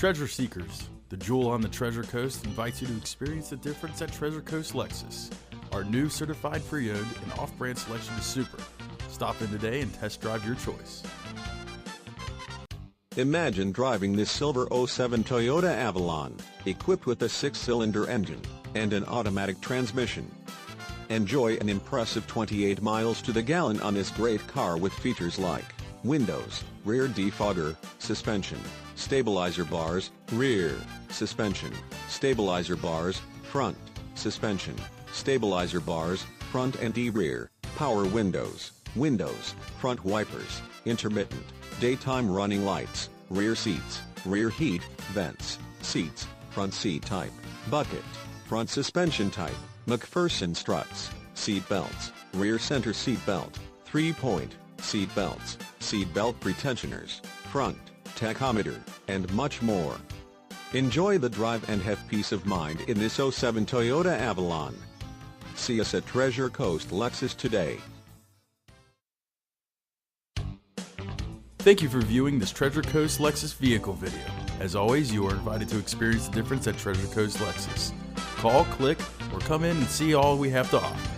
Treasure Seekers, the jewel on the Treasure Coast, invites you to experience the difference at Treasure Coast Lexus. Our new certified pre-owned and off-brand selection is super. Stop in today and test drive your choice. Imagine driving this silver '07 Toyota Avalon, equipped with a 6-cylinder engine and an automatic transmission. Enjoy an impressive 28 miles to the gallon on this great car with features like windows, rear defogger, suspension, stabilizer bars, rear, suspension, stabilizer bars, front, suspension, stabilizer bars, front and rear, power windows, front wipers, intermittent, daytime running lights, rear seats, rear heat, vents, seats, front seat type, bucket, front suspension type, McPherson struts, seat belts, rear center seat belt, 3-point, seat belts, seat belt pretensioners, front, tachometer, and much more. Enjoy the drive and have peace of mind in this '07 Toyota Avalon. See us at Treasure Coast Lexus today. Thank you for viewing this Treasure Coast Lexus vehicle video. As always, you are invited to experience the difference at Treasure Coast Lexus. Call, click, or come in and see all we have to offer.